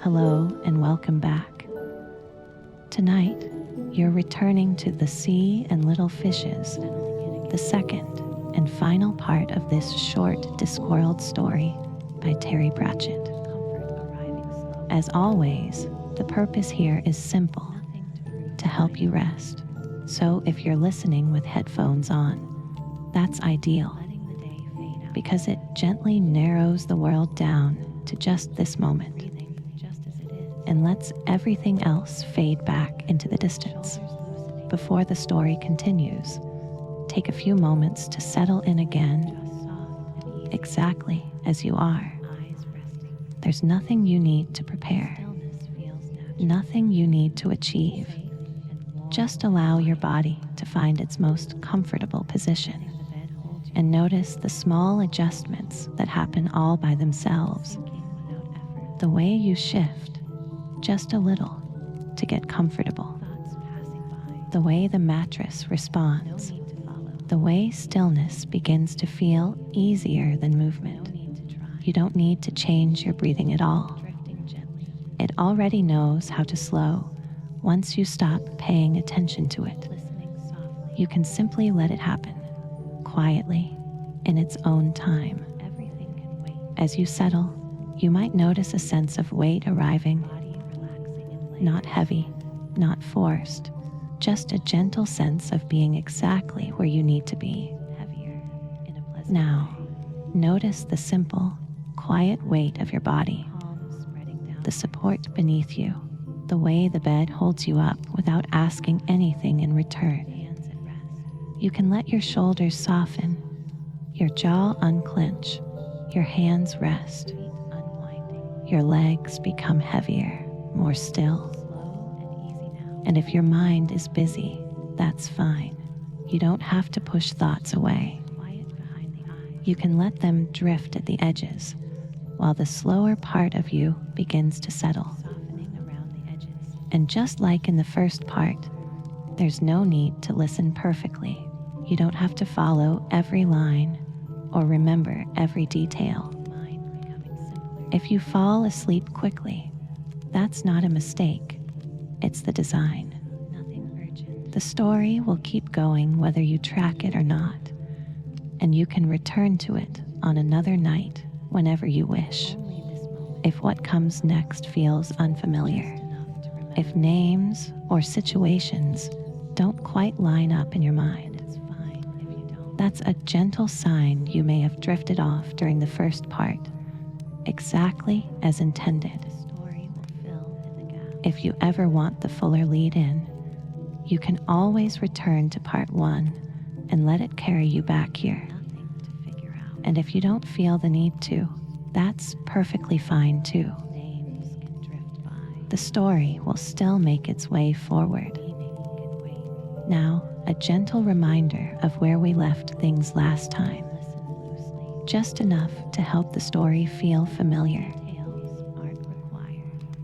Hello and welcome back. Tonight, you're returning to The Sea and Little Fishes, the second and final part of this short Discworld story by Terry Pratchett. As always, the purpose here is simple, to help you rest. So if you're listening with headphones on, that's ideal, because it gently narrows the world down to just this moment and lets everything else fade back into the distance. Before the story continues, take a few moments to settle in again, exactly as you are. There's nothing you need to prepare, nothing you need to achieve. Just allow your body to find its most comfortable position and notice the small adjustments that happen all by themselves. The way you shift just a little to get comfortable, the way the mattress responds, the way stillness begins to feel easier than movement. You don't need to change your breathing at all. It already knows how to slow once you stop paying attention to it. You can simply let it happen, quietly, in its own time. As you settle, you might notice a sense of weight arriving. Not heavy, not forced, just a gentle sense of being exactly where you need to be. Now, notice the simple, quiet weight of your body, the support beneath you, the way the bed holds you up without asking anything in return. You can let your shoulders soften, your jaw unclench, your hands rest, your legs become heavier, more still. And if your mind is busy, that's fine. You don't have to push thoughts away. You can let them drift at the edges while the slower part of you begins to settle. And just like in the first part, there's no need to listen perfectly. You don't have to follow every line or remember every detail. If you fall asleep quickly, that's not a mistake. It's the design. The story will keep going whether you track it or not, and you can return to it on another night whenever you wish. If what comes next feels unfamiliar, if names or situations don't quite line up in your mind, that's a gentle sign you may have drifted off during the first part, exactly as intended. If you ever want the fuller lead in, you can always return to part 1 and let it carry you back here. And if you don't feel the need to, that's perfectly fine too. The story will still make its way forward. Now, a gentle reminder of where we left things last time, just enough to help the story feel familiar.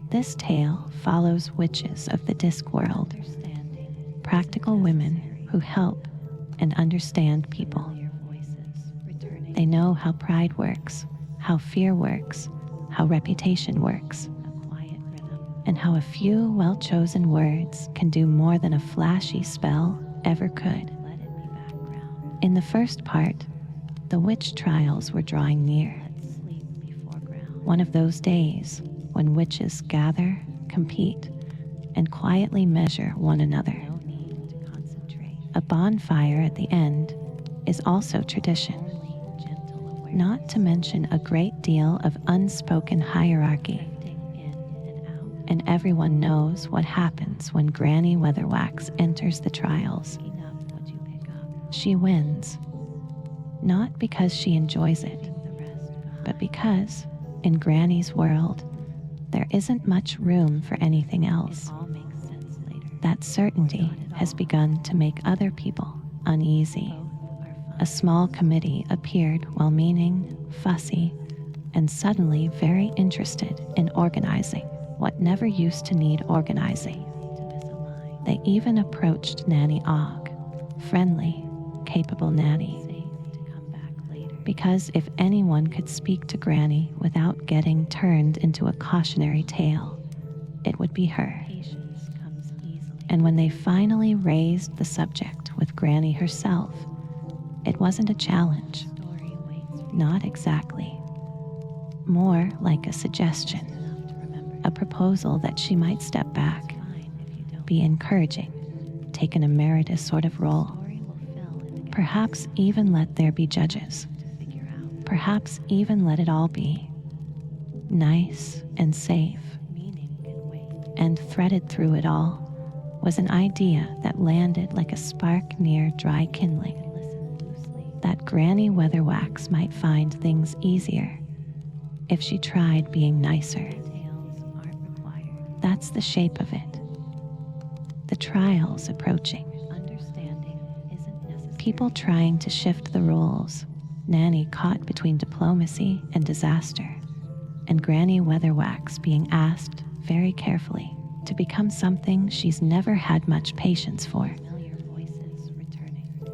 This tale follows witches of the Discworld, practical women who help and understand people. They know how pride works, how fear works, how reputation works, and how a few well-chosen words can do more than a flashy spell ever could. In the first part, the witch trials were drawing near. One of those days when witches gather, compete, and quietly measure one another. A bonfire at the end is also tradition, not to mention a great deal of unspoken hierarchy. And everyone knows what happens when Granny Weatherwax enters the trials. She wins, not because she enjoys it, but because, in Granny's world, there isn't much room for anything else. That certainty has begun to make other people uneasy. A small committee appeared well-meaning, fussy, and suddenly very interested in organizing what never used to need organizing. They even approached Nanny Ogg, friendly, capable Nanny. because if anyone could speak to Granny without getting turned into a cautionary tale, it would be her. And when they finally raised the subject with Granny herself, it wasn't a challenge. Not exactly. More like a suggestion, a proposal that she might step back, be encouraging, take an emeritus sort of role. Perhaps even let there be judges. Perhaps even let it all be nice and safe. And threaded through it all was an idea that landed like a spark near dry kindling, that Granny Weatherwax might find things easier if she tried being nicer. That's the shape of it. The trials approaching. People trying to shift the rules, Nanny caught between diplomacy and disaster, and Granny Weatherwax being asked very carefully to become something she's never had much patience for.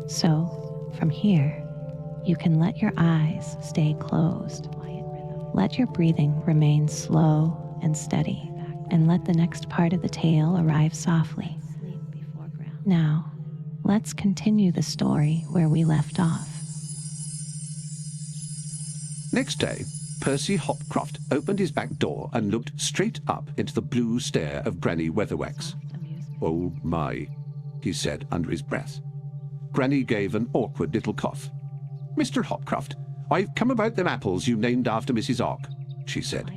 So, from here, you can let your eyes stay closed. Let your breathing remain slow and steady, and let the next part of the tale arrive softly. Now, let's continue the story where we left off. Next day, Percy Hopcroft opened his back door and looked straight up into the blue stare of Granny Weatherwax. "Oh my," he said under his breath. Granny gave an awkward little cough. "Mr. Hopcroft, I've come about them apples you named after Mrs. Ark," she said.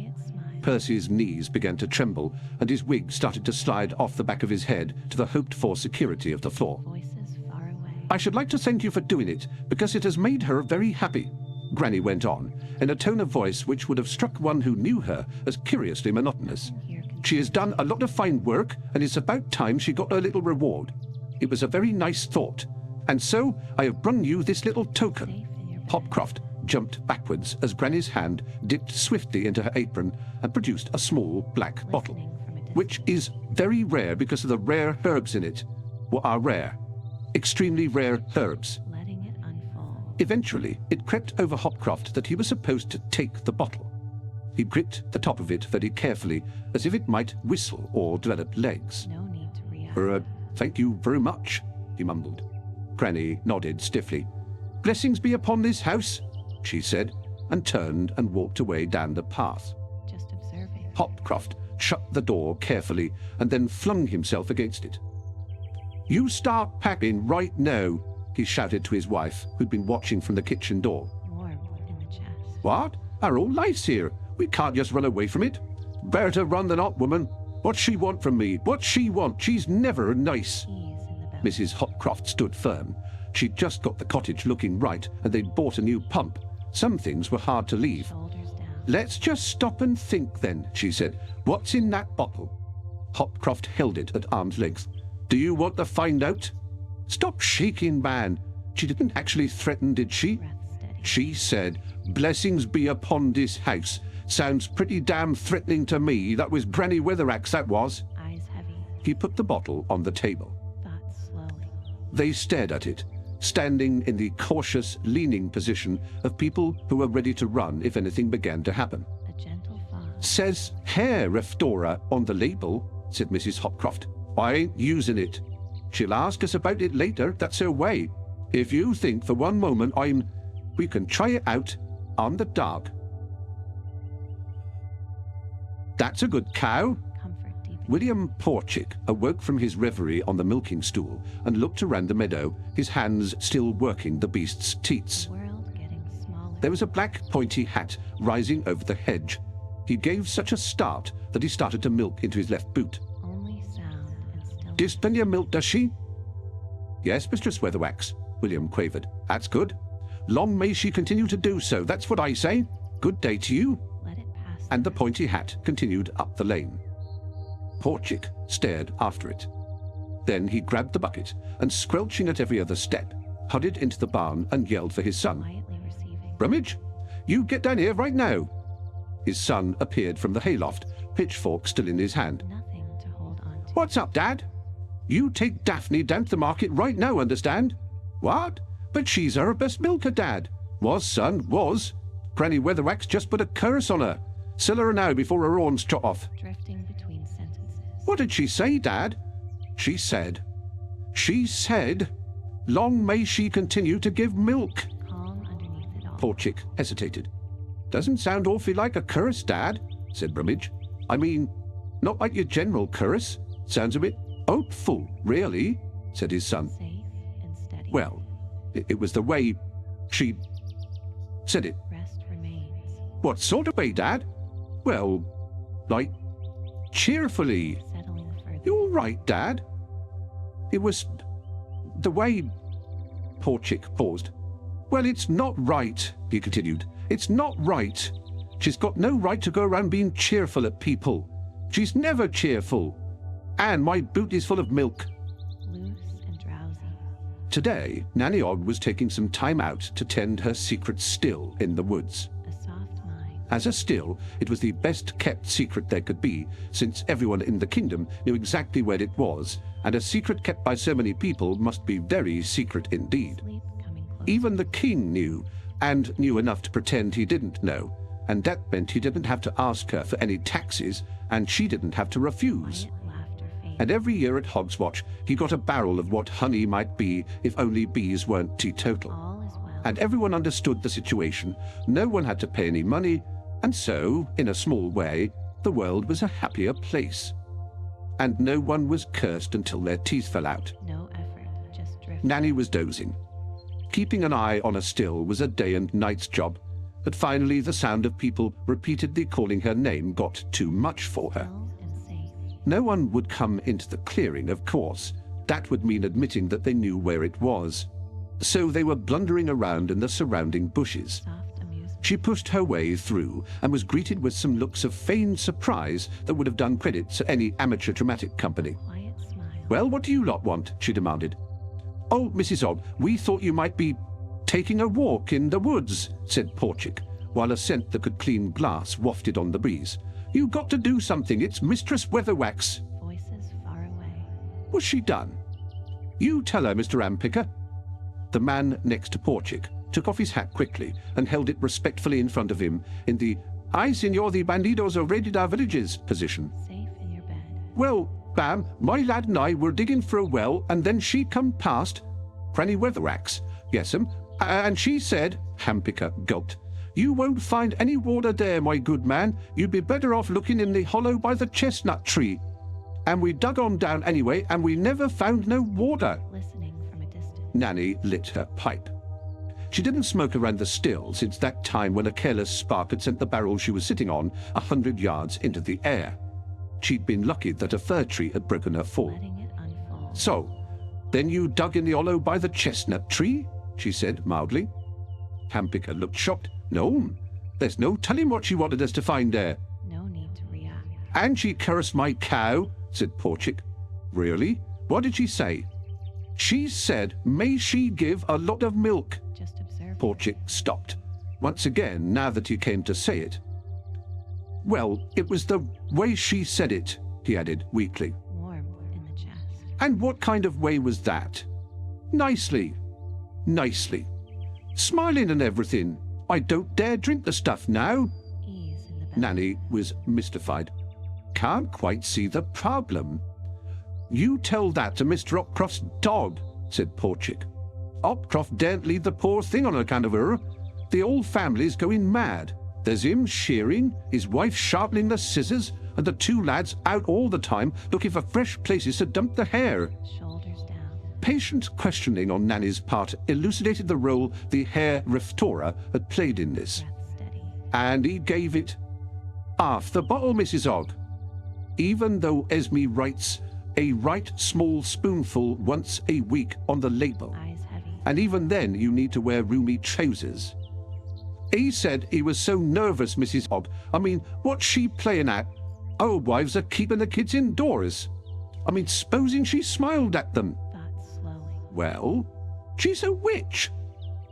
Percy's knees began to tremble, and his wig started to slide off the back of his head to the hoped-for security of the floor. "I should like to thank you for doing it, because it has made her very happy," Granny went on, in a tone of voice which would have struck one who knew her as curiously monotonous. "She has done a lot of fine work, and it's about time she got her little reward. It was a very nice thought, and so I have brung you this little token." Hopcroft jumped backwards as Granny's hand dipped swiftly into her apron and produced a small black bottle, which is very rare because of the rare herbs in it. What are rare? Extremely rare herbs. Eventually, it crept over Hopcroft that he was supposed to take the bottle. He gripped the top of it very carefully, as if it might whistle or develop legs. Thank you very much," he mumbled. Granny nodded stiffly. "Blessings be upon this house," she said, and turned and walked away down the path. Just observing. Hopcroft shut the door carefully and then flung himself against it. "You start packing right now," he shouted to his wife, who'd been watching from the kitchen door. Warm in the chest. "What? Our old life's here. We can't just run away from it. Better to run than not, woman. What's she want from me? What's she want? She's never nice." Mrs. Hopcroft stood firm. She'd just got the cottage looking right, and they'd bought a new pump. Some things were hard to leave. "Let's just stop and think then," she said. "What's in that bottle?" Hopcroft held it at arm's length. "Do you want to find out?" "Stop shaking, man. She didn't actually threaten, did she?" "She said, 'Blessings be upon this house.' Sounds pretty damn threatening to me. That was Granny Weatherwax, that was." Eyes heavy. He put the bottle on the table. Thoughts slowly. They stared at it, standing in the cautious, leaning position of people who were ready to run if anything began to happen. A gentle fog. "Says hair restorer on the label," said Mrs. Hopcroft. "I ain't using it. She'll ask us about it later, that's her way. If you think for one moment we can try it out on the dog." "That's a good cow." Comfort deep. William Porchick awoke from his reverie on the milking stool and looked around the meadow, his hands still working the beast's teats. The world getting smaller. There was a black pointy hat rising over the hedge. He gave such a start that he started to milk into his left boot. Only sound and still. "Does plenty of milk, does she?" "Yes, Mistress Weatherwax," William quavered. "That's good. Long may she continue to do so, that's what I say. Good day to you." Let it pass. And the pointy hat continued up the lane. Porchick stared after it. Then he grabbed the bucket and, squelching at every other step, hurried into the barn and yelled for his son. Quietly receiving. "Rummage, you get down here right now." His son appeared from the hayloft, pitchfork still in his hand. Nothing to hold on to. "What's up, Dad?" "You take Daphne down to the market right now, understand?" "What? But she's our best milker, Dad." Was, son, was. Granny Weatherwax just put a curse on her. Sell her now before her horns chop off. Drifting between sentences. What did she say, Dad? She said, long may she continue to give milk. Calm underneath it all. Porchik hesitated. Doesn't sound awfully like a curse, Dad, said Brummage. I mean, not like your general curse. Sounds a bit hopeful, really, said his son. Safe and steady. Well, it was the way she said it. Rest remains. What sort of way, Dad? Well, like, cheerfully. Settling further. You all right, Dad? It was the way... Porchik paused. Well, it's not right, he continued. It's not right. She's got no right to go around being cheerful at people. She's never cheerful. And my boot is full of milk. Loose and drowsy. Today, Nanny Ogg was taking some time out to tend her secret still in the woods. A soft mind. As a still, it was the best-kept secret there could be, since everyone in the kingdom knew exactly where it was, and a secret kept by so many people must be very secret indeed. Sleep coming close. Even the king knew, and knew enough to pretend he didn't know, and that meant he didn't have to ask her for any taxes, and she didn't have to refuse. Quiet laughter faded. And every year at Hogswatch, he got a barrel of what honey might be if only bees weren't teetotal. All is well. And everyone understood the situation. No one had to pay any money, and so, in a small way, the world was a happier place. And no one was cursed until their teeth fell out. No effort, just drift. Nanny was dozing. Keeping an eye on a still was a day and night's job, but finally the sound of people repeatedly calling her name got too much for her. Still and safe. No one would come into the clearing, of course. That would mean admitting that they knew where it was. So they were blundering around in the surrounding bushes. Soft amusement. She pushed her way through and was greeted with some looks of feigned surprise that would have done credit to any amateur dramatic company. Quiet smile. Well, what do you lot want? She demanded. Oh, Mrs. Ogg, we thought you might be taking a walk in the woods, said Porchik, while a scent that could clean glass wafted on the breeze. You got to do something. It's Mistress Weatherwax. Voices far away. Was she done? You tell her, Mr. Ampicker. The man next to Porchik took off his hat quickly and held it respectfully in front of him in the "I, Signor, the bandidos have raided our villages" position. Safe in your bed. Well, ma'am, my lad and I were digging for a well, and then she come past. Granny Weatherwax. Yes'm. And she said, Hampicker gulped, you won't find any water there, my good man. You'd be better off looking in the hollow by the chestnut tree. And we dug on down anyway, and we never found no water. Listening from a distance. Nanny lit her pipe. She didn't smoke around the still since that time when a careless spark had sent the barrel she was sitting on 100 yards into the air. She'd been lucky that a fir tree had broken her fall. Letting it unfold. So, then you dug in the hollow by the chestnut tree? She said mildly. Hampicker looked shocked. No, there's no telling what she wanted us to find there. No need to react. And she cursed my cow, said Porchik. Really? What did she say? She said, may she give a lot of milk. Just observe. Porchik stopped. Once again, now that he came to say it. Well, it was the way she said it, he added weakly. Warmth in the chest. And what kind of way was that? Nicely. Nicely. Smiling and everything. I don't dare drink the stuff now. Ease in the bed. Nanny was mystified. Can't quite see the problem. You tell that to Mr. Opcroft's dog, said Porchik. Opcroft daren't leave the poor thing on account of her. The whole family's going mad. There's him shearing, his wife sharpening the scissors, and the two lads out all the time looking for fresh places to dump the hair. Shoulders down. Patient questioning on Nanny's part elucidated the role the hair riftora had played in this. Breath steady. And he gave it half the bottle, Mrs. Ogg. Even though Esme writes a right small spoonful once a week on the label. Eyes heavy. And even then you need to wear roomy trousers. He said he was so nervous, Mrs. Ogg. I mean, what's she playing at? Our wives are keeping the kids indoors. I mean, supposing she smiled at them. Thoughts slowing. Well, she's a witch.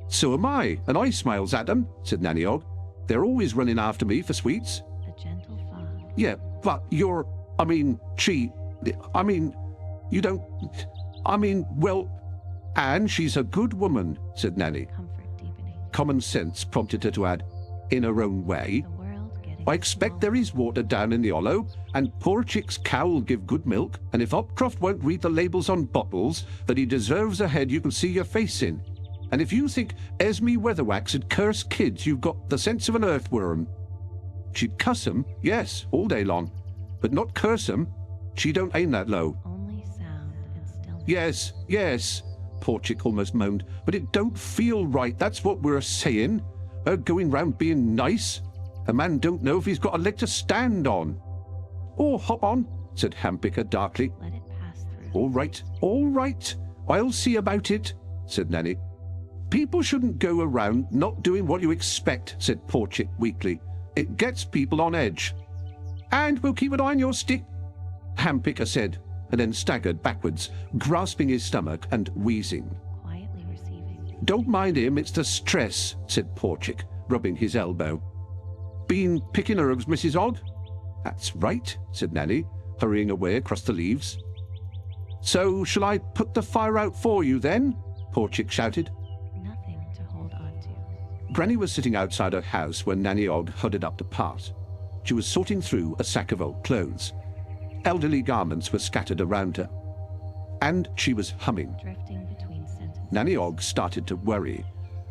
So am I, and I smiles at them, said Nanny Ogg. They're always running after me for sweets. A gentle fog. Yeah, but you don't, well, and she's a good woman, said Nanny. Comfort deepening. Common sense prompted her to add, in her own way, The world getting I expect there is water down in the hollow, and poor chick's cow will give good milk, and if Hopcroft won't read the labels on bottles, that he deserves a head you can see your face in. And if you think Esme Weatherwax would curse kids, you've got the sense of an earthworm. She'd cuss 'em, yes, all day long, but not curse 'em. She don't aim that low. only sound and stillness. Yes, yes, poor chick almost moaned, but it don't feel right, that's what we're saying. Her going round being nice. A man don't know if he's got a leg to stand on. Oh, hop on, said Hampicker darkly. Let it pass through. All right, I'll see about it, said Nanny. People shouldn't go around not doing what you expect, said poor chick weakly. It gets people on edge. And we'll keep an eye on your stick, Hampicker said, and then staggered backwards, grasping his stomach and wheezing. Quietly receiving. Don't mind him, it's the stress, said poor chick, rubbing his elbow. Been picking herbs, Mrs. Ogg? That's right, said Nanny, hurrying away across the leaves. So shall I put the fire out for you then? Poor chick shouted. Nothing to hold on to. Granny was sitting outside her house when Nanny Ogg huddled up to part. She was sorting through a sack of old clothes. Elderly garments were scattered around her. And she was humming. Drifting between sentences. Nanny Ogg started to worry.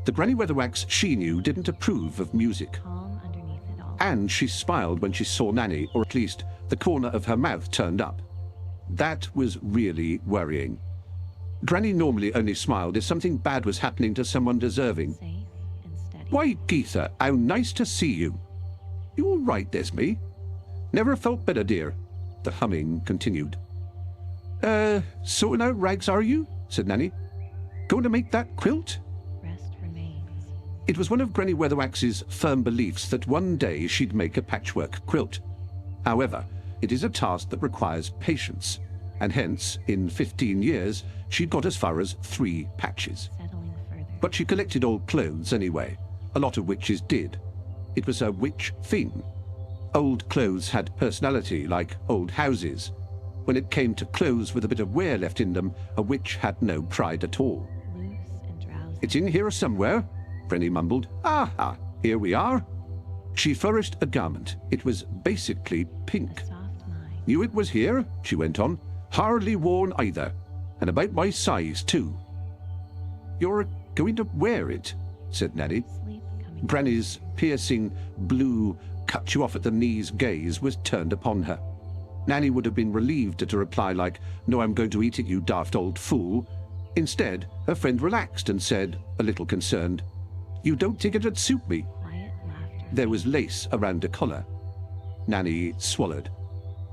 The Granny Weatherwax she knew didn't approve of music. Calm underneath it all. And she smiled when she saw Nanny, or at least the corner of her mouth turned up. That was really worrying. Granny normally only smiled if something bad was happening to someone deserving. Safe and steady. Why, Geetha, how nice to see you. You all right, Esme? Never felt better, dear. The humming continued. Sorting out rags, are you? Said Nanny. Going to make that quilt? Rest remains. It was one of Granny Weatherwax's firm beliefs that one day she'd make a patchwork quilt. However, it is a task that requires patience, and hence, in 15 years, she'd got as far as 3 patches. Settling further. But she collected old clothes anyway, a lot of witches did. It was a witch thing. Old clothes had personality, like old houses. When it came to clothes with a bit of wear left in them, a witch had no pride at all. Loose and drowsy. It's in here somewhere, Granny mumbled. Aha, here we are. She flourished a garment. It was basically pink. A soft mind. Knew it was here, she went on. Hardly worn either. And about my size, too. You're going to wear it, said Nanny. Sleep coming. Granny's piercing, blue, cut-you-off-at-the-knees gaze was turned upon her. Nanny would have been relieved at a reply like, "No, I'm going to eat it, you daft old fool." Instead, her friend relaxed and said, a little concerned, "You don't think it'd suit me?" Quiet laughter. There was lace around her collar. Nanny swallowed.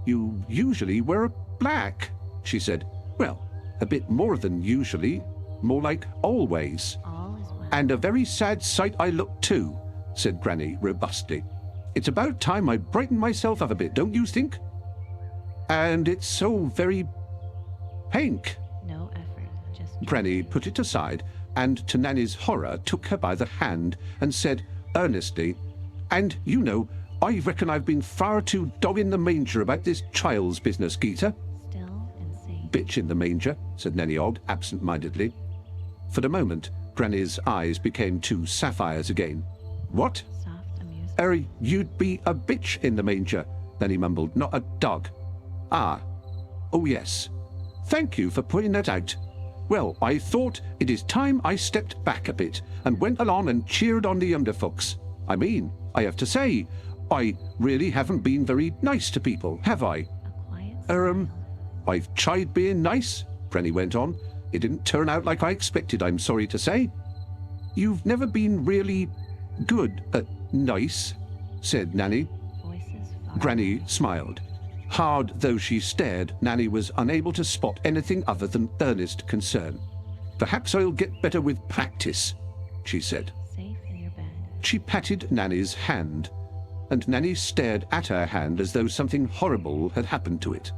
"You usually wear black," she said. "Well, a bit more than usually, more like always. All is well. And a very sad sight I look too," said Granny robustly. "It's about time I brightened myself up a bit, don't you think? And it's so very pink." No effort. Just Granny put it aside and, to Nanny's horror, took her by the hand and said earnestly, "And, you know, I reckon I've been far too dog in the manger about this child's business, Geeta." still and safe. "Bitch in the manger," said Nanny Ogg absent-mindedly. For the moment, Granny's eyes became 2 sapphires again. "What? Soft amusement. You'd be a bitch in the manger," Nanny mumbled, "not a dog." "Ah. Oh, yes. Thank you for pointing that out. Well, I thought it is time I stepped back a bit and went along and cheered on the younger folks. I mean, I have to say, I really haven't been very nice to people, have I? A quiet smile. I've tried being nice," Granny went on. "It didn't turn out like I expected, I'm sorry to say." "You've never been really good at nice," said Nanny. Voices far. Granny smiled. Hard though she stared, Nanny was unable to spot anything other than earnest concern. "Perhaps I'll get better with practice," she said. Safe in your bed. She patted Nanny's hand, and Nanny stared at her hand as though something horrible had happened to it.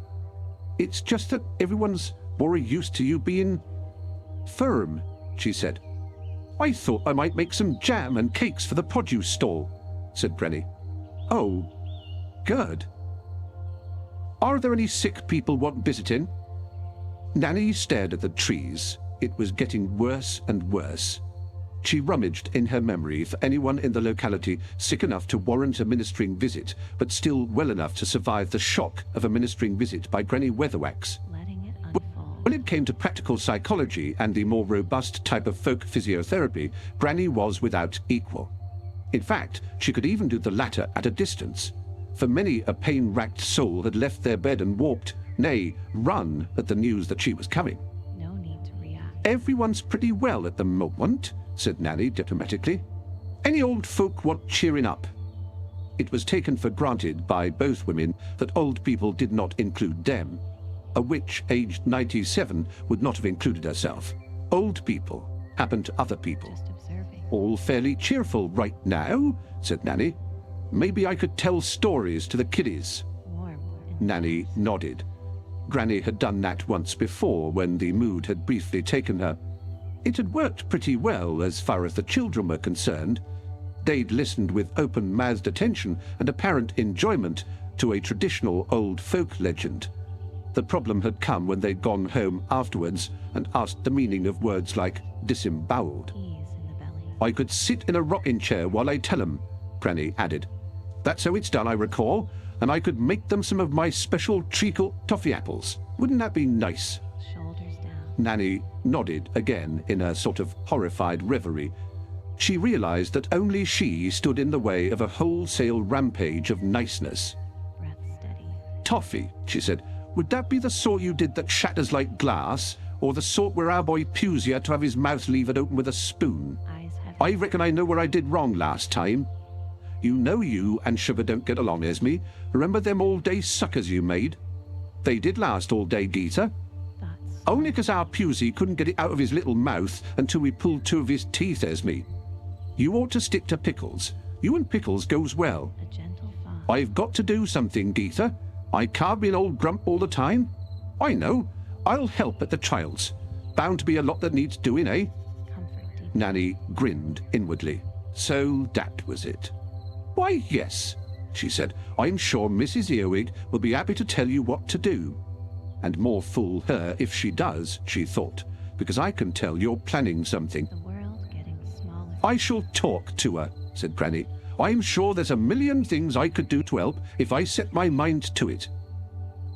"It's just that everyone's more used to you being firm," she said. "I thought I might make some jam and cakes for the produce stall," said Granny. "Oh, good. Are there any sick people want visiting?" Nanny stared at the trees. It was getting worse and worse. She rummaged in her memory for anyone in the locality sick enough to warrant a ministering visit, but still well enough to survive the shock of a ministering visit by Granny Weatherwax. letting it unfold. When it came to practical psychology and the more robust type of folk physiotherapy, Granny was without equal. In fact, she could even do the latter at a distance. For many a pain-racked soul had left their bed and walked, nay, run, at the news that she was coming. No need to react. Everyone's pretty well at the moment, said Nanny diplomatically. Any old folk want cheering up? It was taken for granted by both women that old people did not include them. A witch aged 97 would not have included herself. Old people happen to other people. Just observing. All fairly cheerful right now, said Nanny. Maybe I could tell stories to the kiddies. Warm. and Nanny nodded. Granny had done that once before when the mood had briefly taken her. It had worked pretty well as far as the children were concerned. They'd listened with open-mouthed attention and apparent enjoyment to a traditional old folk legend. The problem had come when they'd gone home afterwards and asked the meaning of words like disemboweled. ease in the belly. I could sit in a rocking chair while I tell 'em, Granny added. That's how it's done, I recall, and I could make them some of my special treacle toffee apples. Wouldn't that be nice? Shoulders down. Nanny nodded again in a sort of horrified reverie. She realized that only she stood in the way of a wholesale rampage of niceness. Breath steady. Toffee, she said. Would that be the sort you did that shatters like glass, or the sort where our boy Pusey had to have his mouth levered open with a spoon? Eyes heavy. I reckon I know where I did wrong last time. You know you and sugar don't get along, Esme. Remember them all-day suckers you made? They did last all day, Geetha. Thoughts. Only 'cause our Pusey couldn't get it out of his little mouth until we pulled two of his teeth, Esme. You ought to stick to Pickles. You and Pickles goes well. A gentle fog. I've got to do something, Geetha. I can't be an old grump all the time. I know. I'll help at the trials. Bound to be a lot that needs doing, eh? Comfort deep. Nanny grinned inwardly. So that was it. Why, yes, she said. I'm sure Mrs. Earwig will be happy to tell you what to do. And more fool her if she does, she thought, because I can tell you're planning something. The world getting smaller. I shall talk to her, said Granny. I'm sure there's a million things I could do to help if I set my mind to it.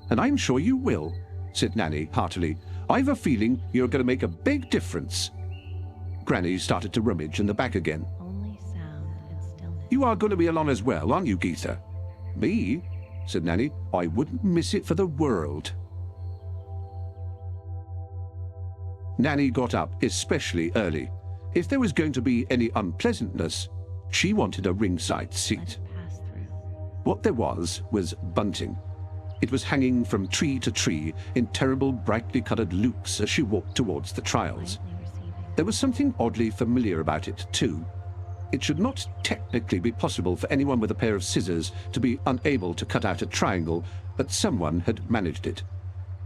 And I'm sure you will, said Nanny heartily. I've a feeling you're going to make a big difference. Granny started to rummage in the back again. Only sound and stillness. You are going to be along as well, aren't you, Geetha? Me? Said Nanny. I wouldn't miss it for the world. Nanny got up especially early. If there was going to be any unpleasantness, she wanted a ringside Let seat. it pass through. What there was bunting. It was hanging from tree to tree in terrible brightly coloured loops as she walked towards the trials. Lightly receiving. There was something oddly familiar about it, too. It should not technically be possible for anyone with a pair of scissors to be unable to cut out a triangle, but someone had managed it.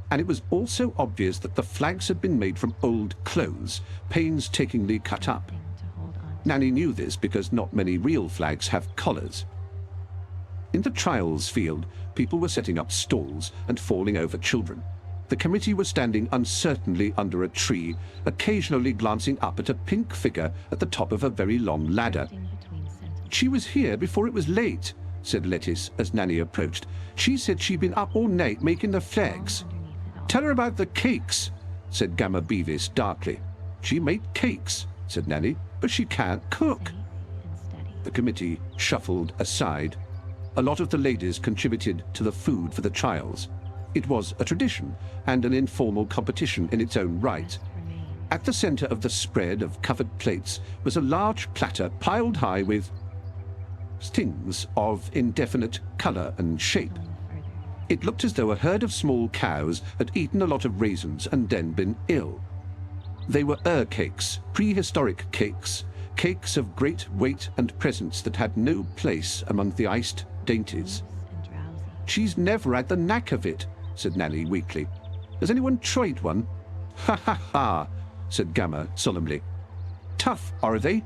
And it was also obvious that the flags had been made from old clothes, painstakingly cut up. Thing to hold on to. Nanny knew this because not many real flags have collars. In the trials field, people were setting up stalls and falling over children. The committee was standing uncertainly under a tree, occasionally glancing up at a pink figure at the top of a very long ladder. Drifting between sentences. She was here before it was late, said Lettice as Nanny approached. She said she'd been up all night making the flags. Underneath it all. Tell her about the cakes, said Gamma Beavis darkly. She made cakes, said Nanny, but she can't cook. Safe and steady. The committee shuffled aside. A lot of the ladies contributed to the food for the trials. It was a tradition and an informal competition in its own right. Rest remains. At the center of the spread of covered plates was a large platter piled high with things of indefinite color and shape. Going further. It looked as though a herd of small cows had eaten a lot of raisins and then been ill. They were cakes, prehistoric cakes, cakes of great weight and presence that had no place among the iced dainties. Loose and drowsy. She's never had the knack of it, said Nanny weakly. Has anyone tried one? Ha ha ha, said Gamma solemnly. Tough, are they?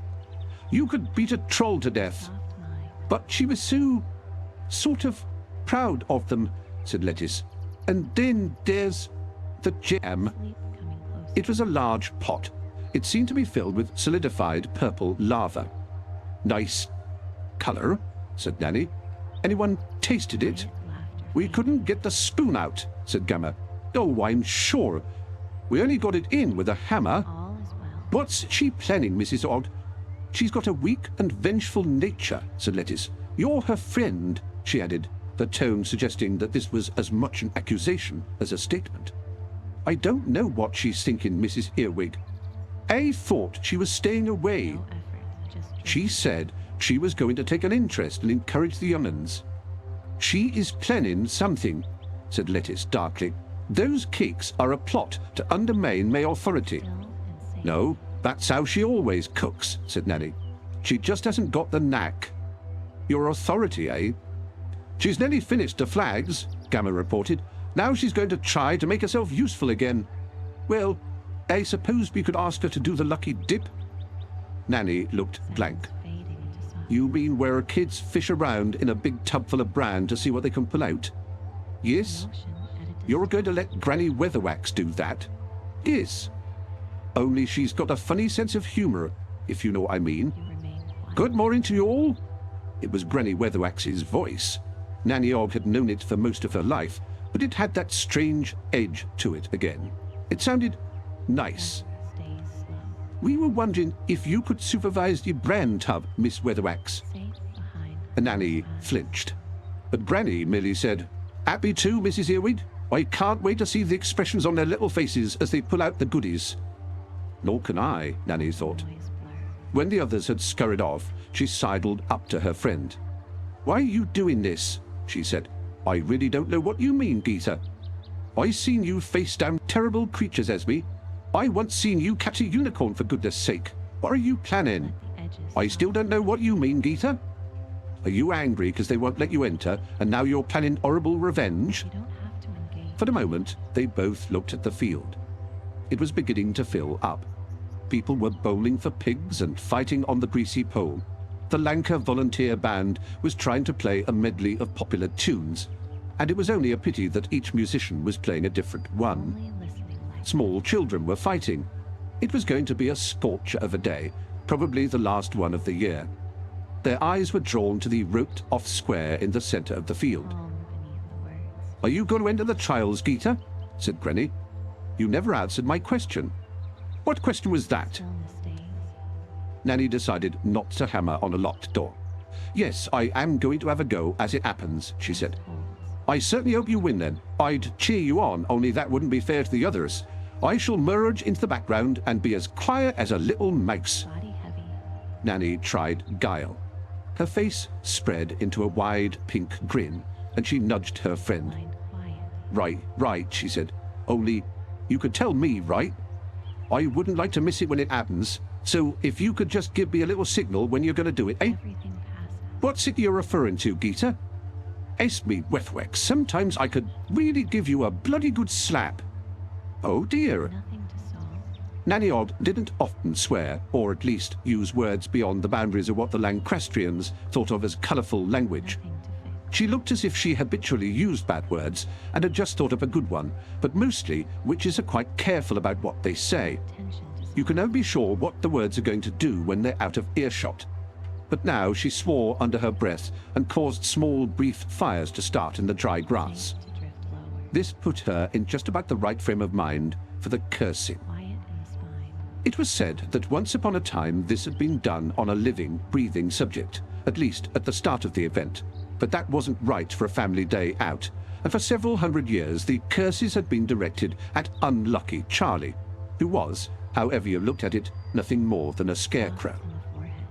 You could beat a troll to death. Soft mind. But she was so sort of proud of them, said Lettice. And then there's the jam. Sleep coming closer. It was a large pot, It seemed to be filled with solidified purple lava. "Nice color," said Nanny. "Anyone tasted it?" "We couldn't get the spoon out," said Gamma. "Oh, I'm sure. We only got it in with a hammer." "What's she planning, Mrs. Ogg?" "She's got a weak and vengeful nature," said Lettice. "You're her friend," she added, the tone suggesting that this was as much an accusation as a statement. "I don't know what she's thinking, Mrs. Earwig. I thought she was staying away. She said she was going to take an interest and encourage the young uns." "She is planning something," said Lettice darkly. "Those cakes are a plot to undermine my authority." "No, that's how she always cooks," said Nanny. "She just hasn't got the knack." "Your authority, eh?" "She's nearly finished the flags," Gamma reported. "Now she's going to try to make herself useful again. Well, I suppose we could ask her to do the lucky dip." Nanny looked blank. "You mean where kids fish around in a big tub full of bran to see what they can pull out?" "Yes." "You're going to let Granny Weatherwax do that?" "Yes. Only she's got a funny sense of humour, if you know what I mean." "Good morning to you all." It was Granny Weatherwax's voice. Nanny Ogg had known it for most of her life, but it had that strange edge to it again. It sounded nice. "We were wondering if you could supervise the bran tub, Miss Weatherwax." Nanny flinched, but Granny merely said, "Happy to, Mrs. Earwig. I can't wait to see the expressions on their little faces as they pull out the goodies." Nor can I, Nanny thought. When the others had scurried off, she sidled up to her friend. "Why are you doing this?" she said. "I really don't know what you mean, Geeta. I seen you face down terrible creatures, Esme. I once seen you catch a unicorn, for goodness sake. What are you planning?" "I still don't know what you mean, Geeta. Are you angry because they won't let you enter, and now you're planning horrible revenge?" For a moment, they both looked at the field. It was beginning to fill up. People were bowling for pigs and fighting on the greasy pole. The Lanka volunteer band was trying to play a medley of popular tunes, and it was only a pity that each musician was playing a different one. Small children were fighting. It was going to be a scorcher of a day, probably the last one of the year. Their eyes were drawn to the roped-off square in the centre of the field. "Are you going to enter the trials, Geeta?" said Granny. "You never answered my question." "What question was that?" Nanny decided not to hammer on a locked door. "Yes, I am going to have a go as it happens," she said. "I certainly hope you win then. I'd cheer you on, only that wouldn't be fair to the others. I shall merge into the background and be as quiet as a little mouse." Nanny tried guile. Her face spread into a wide pink grin, and she nudged her friend. Right, she said. "Only you could tell me, right? I wouldn't like to miss it when it happens, so if you could just give me a little signal when you're going to do it, eh?" "What's it you're referring to, Geeta?" "Esme Weatherwax, sometimes I could really give you a bloody good slap." "Oh dear." Nanny Ogg didn't often swear, or at least use words beyond the boundaries of what the Lancastrians thought of as colourful language. She looked as if she habitually used bad words and had just thought of a good one, but mostly witches are quite careful about what they say. You can never be sure what the words are going to do when they're out of earshot. But now she swore under her breath and caused small, brief fires to start in the dry grass. This put her in just about the right frame of mind for the cursing. It was said that once upon a time this had been done on a living, breathing subject, at least at the start of the event. But that wasn't right for a family day out, and for several hundred years the curses had been directed at unlucky Charlie, who was, however you looked at it, nothing more than a scarecrow.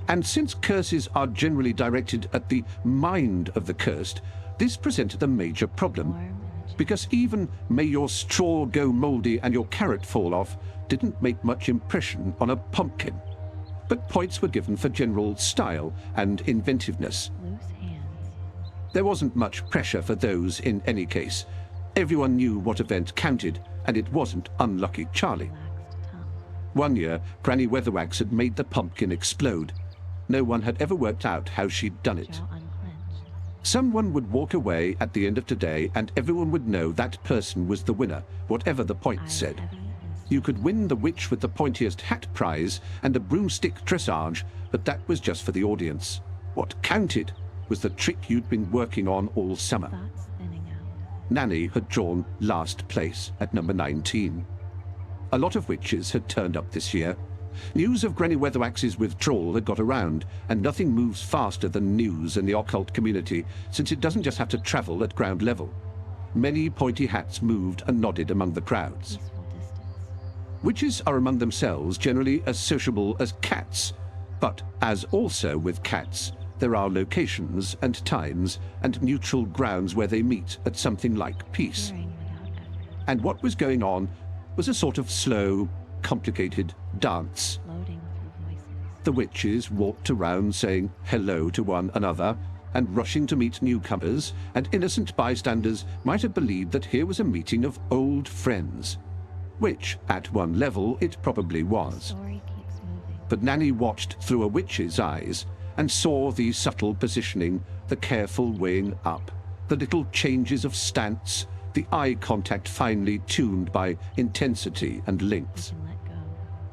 And since curses are generally directed at the mind of the cursed, this presented a major problem, because even "may your straw go mouldy and your carrot fall off" didn't make much impression on a pumpkin. But points were given for general style and inventiveness. There wasn't much pressure for those in any case. Everyone knew what event counted, and it wasn't unlucky Charlie. One year, Granny Weatherwax had made the pumpkin explode. No one had ever worked out how she'd done it. Someone would walk away at the end of today, and everyone would know that person was the winner, whatever the point said. You could win the witch with the pointiest hat prize and a broomstick dressage, but that was just for the audience. What counted was the trick you'd been working on all summer. Nanny had drawn last place at number 19. A lot of witches had turned up this year. News of Granny Weatherwax's withdrawal had got around, and nothing moves faster than news in the occult community, since it doesn't just have to travel at ground level. Many pointy hats moved and nodded among the crowds. Witches are among themselves generally as sociable as cats, but as also with cats, there are locations and times and neutral grounds where they meet at something like peace. And what was going on was a sort of slow, complicated dance. The witches walked around saying hello to one another and rushing to meet newcomers, and innocent bystanders might have believed that here was a meeting of old friends, which, at one level, it probably was. But Nanny watched through a witch's eyes and saw the subtle positioning, the careful weighing up, the little changes of stance, the eye contact finely tuned by intensity and length.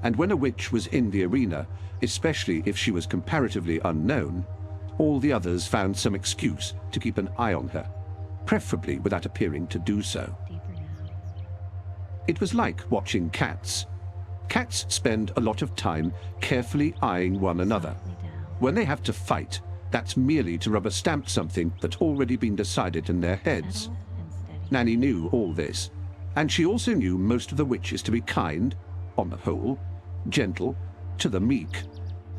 And when a witch was in the arena, especially if she was comparatively unknown, all the others found some excuse to keep an eye on her, preferably without appearing to do so. It was like watching cats. Cats spend a lot of time carefully eyeing one another. When they have to fight, that's merely to rubber stamp something that's already been decided in their heads. Nanny knew all this, and she also knew most of the witches to be kind, on the whole, gentle to the meek,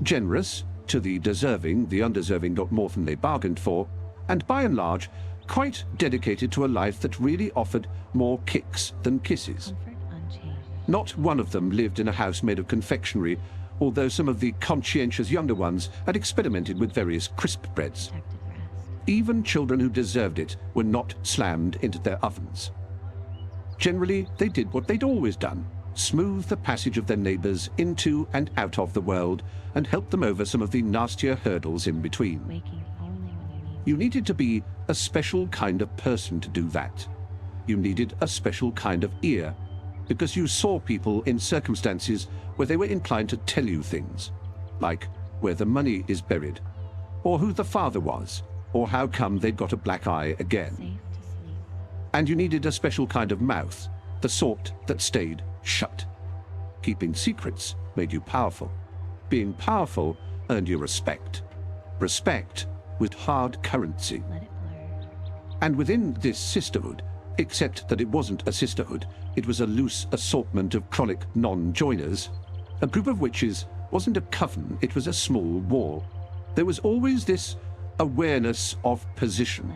generous to the deserving, the undeserving got more than they bargained for, and by and large, quite dedicated to a life that really offered more kicks than kisses. Not one of them lived in a house made of confectionery, although some of the conscientious younger ones had experimented with various crisp breads. Even children who deserved it were not slammed into their ovens. Generally, they did what they'd always done, smooth the passage of their neighbors into and out of the world, and help them over some of the nastier hurdles in between. You needed to be a special kind of person to do that. You needed a special kind of ear, because you saw people in circumstances where they were inclined to tell you things, like where the money is buried, or who the father was, or how come they'd got a black eye again. And you needed a special kind of mouth, the sort that stayed shut. Keeping secrets made you powerful. Being powerful earned you respect. Respect was hard currency. And within this sisterhood, except that it wasn't a sisterhood, it was a loose assortment of chronic non-joiners, a group of witches wasn't a coven, it was a small wall. There was always this awareness of position.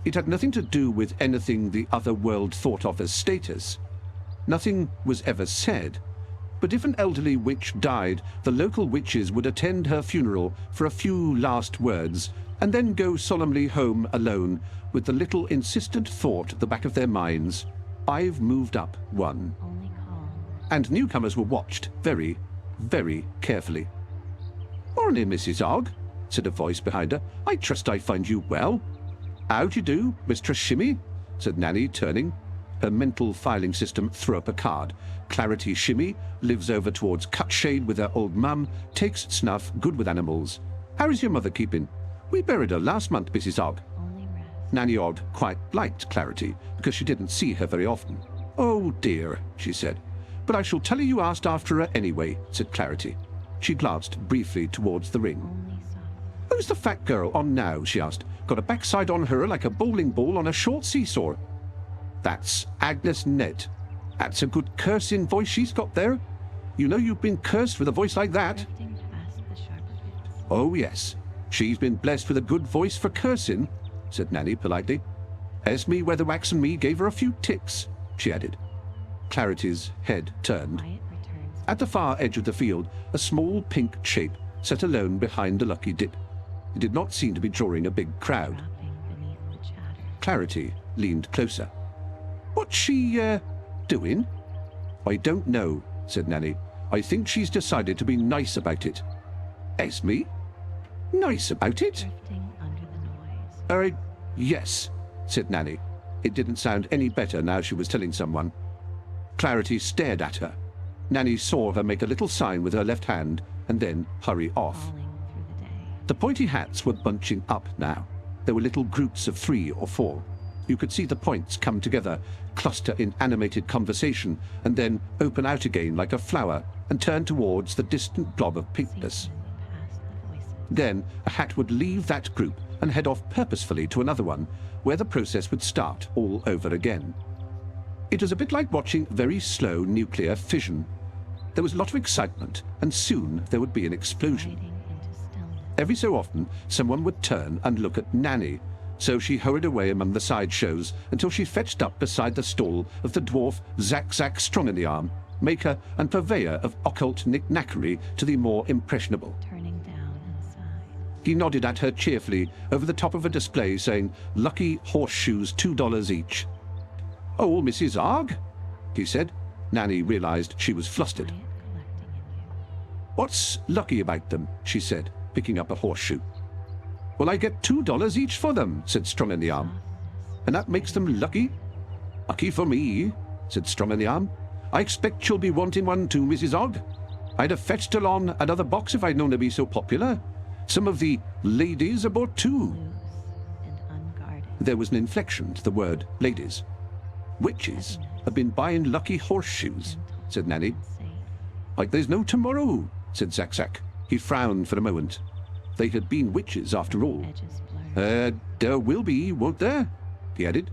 It had nothing to do with anything the other world thought of as status. Nothing was ever said, but if an elderly witch died, the local witches would attend her funeral for a few last words and then go solemnly home alone with the little insistent thought at the back of their minds, "I've moved up one." And newcomers were watched very, very carefully. "Morning, Mrs. Ogg," said a voice behind her. "I trust I find you well." "How do you do, Mistress Shimmy?" said Nanny, turning. Her mental filing system threw up a card. Clarity Shimmy lives over towards Cutshade with her old mum, takes snuff, good with animals. "How is your mother keeping?" "We buried her last month, Mrs. Ogg." Nanny Ogg quite liked Clarity, because she didn't see her very often. "Oh dear," she said. "But I shall tell her you asked after her anyway," said Clarity. She glanced briefly towards the ring. "Who's the fat girl on now?" she asked. "Got a backside on her like a bowling ball on a short seesaw." "That's Agnes Ned. That's a good cursing voice she's got there. You know you've been cursed with a voice like that." "Oh yes, she's been blessed with a good voice for cursing," said Nanny politely. "Esme Weatherwax and me gave her a few ticks," she added. Clarity's head turned. At the far edge of the field, a small pink shape sat alone behind a lucky dip. It did not seem to be drawing a big crowd. Clarity leaned closer. "What's she, doing?" "I don't know," said Nanny. "I think she's decided to be nice about it." "Esme? Nice about it?" Yes," said Nanny. It didn't sound any better now she was telling someone. Clarity stared at her. Nanny saw her make a little sign with her left hand and then hurry off. falling through the day. The pointy hats were bunching up now. There were little groups of 3 or 4. You could see the points come together, cluster in animated conversation, and then open out again like a flower and turn towards the distant blob of pinkness. Past the voices. Then a hat would leave that group and head off purposefully to another one, where the process would start all over again. It was a bit like watching very slow nuclear fission. There was a lot of excitement, and soon there would be an explosion. Gliding into stillness. Every so often, someone would turn and look at Nanny, so she hurried away among the sideshows until she fetched up beside the stall of the dwarf Zack Strong-in-the-Arm, maker and purveyor of occult knick-knackery to the more impressionable. Turning down inside. He nodded at her cheerfully over the top of a display saying, "Lucky horseshoes, $2 each." "Oh, Mrs. Arg?" he said. Nanny realized she was flustered. Quiet collecting in you. "What's lucky about them?" she said, picking up a horseshoe. "Well, I get $2 each for them," said Strong-in-the-Arm. Softness. "And that makes them lucky?" "Lucky for me," said Strong-in-the-Arm. "I expect you'll be wanting one too, Mrs. Ogg. I'd have fetched along another box if I'd known to be so popular. Some of the ladies are bought too." Loose and unguarded. There was an inflection to the word ladies. "Witches have been buying lucky horseshoes," said Nanny. Safe. "Like there's no tomorrow," said Zack. He frowned for a moment. They had been witches after all. Edges blurred. There will be, won't there?" he added.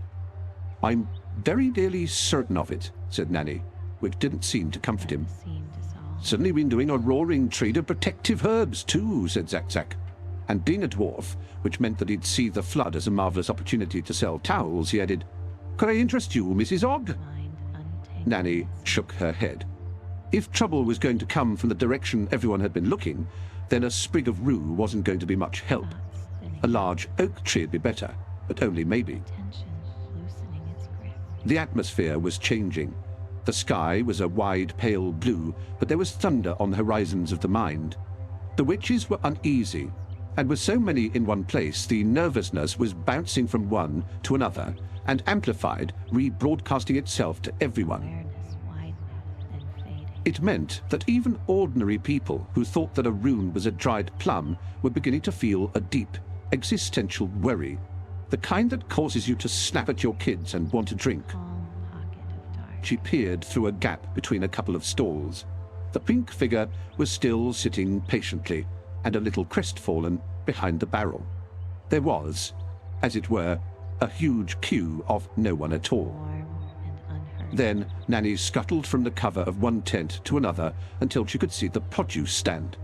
"I'm very nearly certain of it," said Nanny, which didn't seem to comfort him. Seemed dissolved. "Suddenly been doing a roaring trade of protective herbs too," said Zack. And being a dwarf, which meant that he'd see the flood as a marvellous opportunity to sell towels, he added, "Could I interest you, Mrs. Ogg?" Mind untangled. Nanny shook her head. If trouble was going to come from the direction everyone had been looking, then a sprig of rue wasn't going to be much help. Thoughts spinning. A large oak tree would be better, but only maybe. Tension loosening its grip. The atmosphere was changing. The sky was a wide, pale blue, but there was thunder on the horizons of the mind. The witches were uneasy, and with so many in one place, the nervousness was bouncing from one to another and amplified, rebroadcasting itself to everyone. Awareness widening and fading. It meant that even ordinary people who thought that a rune was a dried plum were beginning to feel a deep, existential worry, the kind that causes you to snap at your kids and want to drink. Calm pocket of dark. She peered through a gap between a couple of stalls. The pink figure was still sitting patiently and a little crestfallen behind the barrel. There was, as it were, a huge queue of no one at all. Warm and unhurt. Then Nanny scuttled from the cover of one tent to another until she could see the produce stand.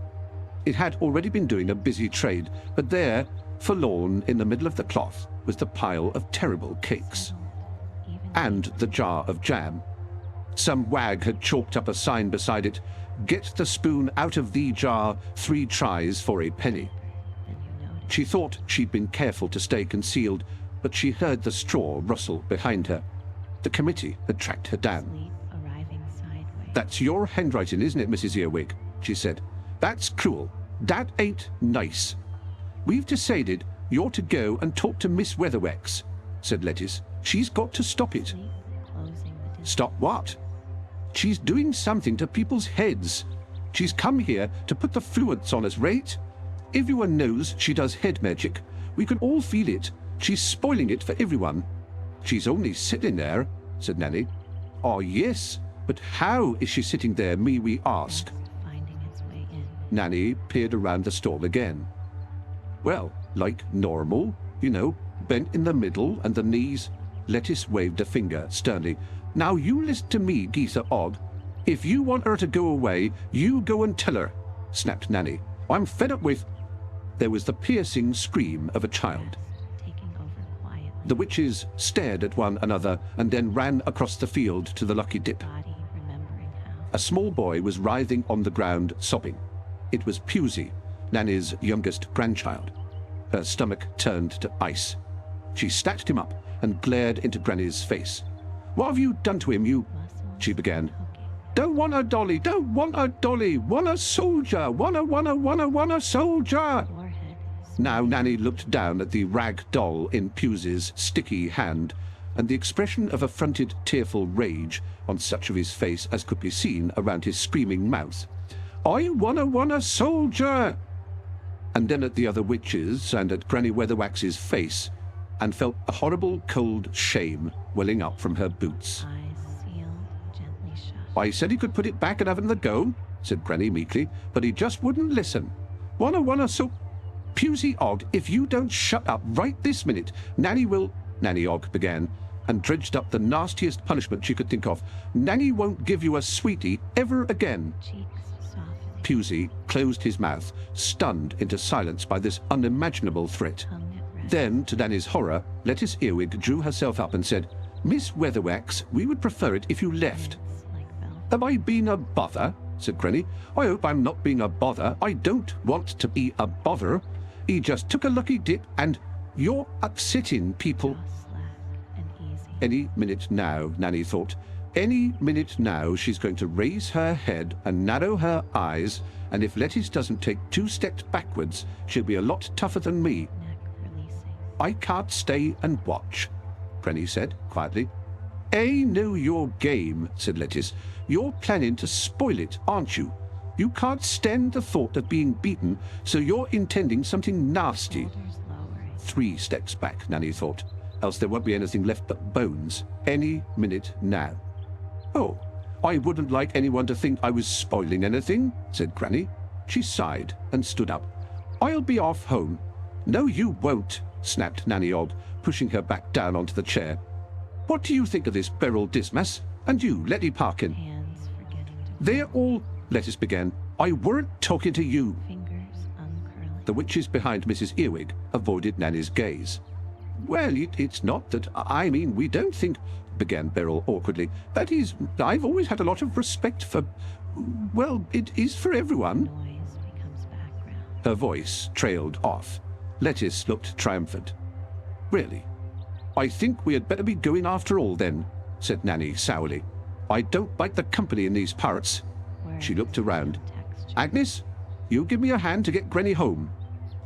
It had already been doing a busy trade, but there, forlorn in the middle of the cloth, was the pile of terrible cakes. Even And the jar of jam. Some wag had chalked up a sign beside it, "Get the spoon out of the jar, 3 tries for a penny." then you notice. She thought she'd been careful to stay concealed, but she heard the straw rustle behind her. The committee had tracked her down. Sleep arriving sideways. "That's your handwriting, isn't it, Mrs. Earwig?" she said. "That's cruel. That ain't nice." "We've decided you're to go and talk to Miss Weatherwax," said Lettice. "She's got to stop it." Sleep closing the distance. "Stop what?" "She's doing something to people's heads. She's come here to put the fluence on us, right? Everyone knows she does head magic. We can all feel it. She's spoiling it for everyone." "She's only sitting there," said Nanny. "Oh, yes, but how is she sitting there, may we ask?" Dusk finding its way in. Nanny peered around the stall again. "Well, like normal, you know, bent in the middle and the knees." Lettice waved a finger sternly. "Now you listen to me, Geetha Ogg. If you want her to go away, you go and tell her," snapped Nanny. "I'm fed up with—" There was the piercing scream of a child. Taking over quietly. The witches stared at one another and then ran across the field to the lucky dip. Body remembering how. A small boy was writhing on the ground, sobbing. It was Pusey, Nanny's youngest grandchild. Her stomach turned to ice. She snatched him up and glared into Granny's face. "What have you done to him, you—" Muscles she began. hooking. "Don't want a dolly, don't want a dolly, want a soldier, want a soldier." Forehead. Now Nanny looked down at the rag doll in Pusey's sticky hand and the expression of affronted, tearful rage on such of his face as could be seen around his screaming mouth. "I wanna soldier!" And then at the other witches and at Granny Weatherwax's face, and felt a horrible cold shame welling up from her boots. Eyes sealed, gently shut. "I said he could put it back and have another go," said Granny meekly, "but he just wouldn't listen. Wanna so... Pusey Og, if you don't shut up right this minute, Nanny will..." Nanny Og began, and dredged up the nastiest punishment she could think of. "Nanny won't give you a sweetie ever again." Cheeks softening. Pusey closed his mouth, stunned into silence by this unimaginable threat. Tongue at rest. Then, to Nanny's horror, Lettice Earwig drew herself up and said, "Miss Weatherwax, we would prefer it if you left." Hands like velvet. "Have I been a bother?" said Granny. "I hope I'm not being a bother. I don't want to be a bother. He just took a lucky dip and you're upsetting people." Jaw slack and easy. Any minute now, Nanny thought. Any minute now she's going to raise her head and narrow her eyes, and if Lettice doesn't take 2 steps backwards, she'll be a lot tougher than me. Neck releasing. "I can't stay and watch," Granny said quietly. "I know your game," said Lettice. "You're planning to spoil it, aren't you? You can't stand the thought of being beaten, so you're intending something nasty." Shoulders lowering. 3 steps back, Nanny thought, else there won't be anything left but bones any minute now. "Oh, I wouldn't like anyone to think I was spoiling anything," said Granny. She sighed and stood up. "I'll be off home." "No, you won't," snapped Nanny Og, pushing her back down onto the chair. "What do you think of this, Beryl Dismas? And you, Letty Parkin?" Hands forgetting to "They're all..." Lettice began. "I weren't talking to you." fingers uncurling. The witches behind Mrs. Earwig avoided Nanny's gaze. "Well, it's not that... I mean, we don't think..." began Beryl awkwardly. "That is, I've always had a lot of respect for... Well, it is for everyone." Noise becomes background. Her voice trailed off. Lettice looked triumphant. "Really? I think we had better be going after all, then," said Nanny sourly. "I don't like the company in these parts." She looked around. Texture. "Agnes, you give me a hand to get Granny home."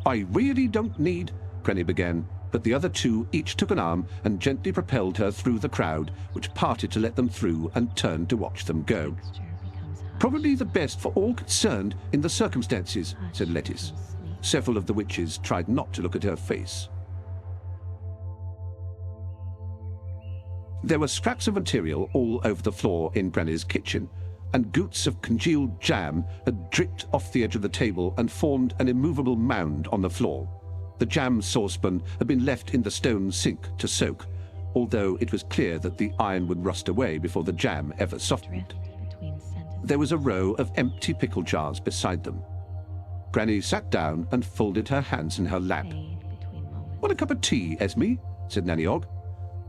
"I really don't need..." Granny began, but the other 2 each took an arm and gently propelled her through the crowd, which parted to let them through and turned to watch them go. Texture becomes hushed. "Probably the best for all concerned in the circumstances," Hush said Lettice. becomes sleep. Several of the witches tried not to look at her face. There were scraps of material all over the floor in Granny's kitchen, and goots of congealed jam had dripped off the edge of the table and formed an immovable mound on the floor. The jam saucepan had been left in the stone sink to soak, although it was clear that the iron would rust away before the jam ever softened. Drift between sentences. There was a row of empty pickle jars beside them. Granny sat down and folded her hands in her lap. Fade between moments. "Want a cup of tea, Esme?" said Nanny Og.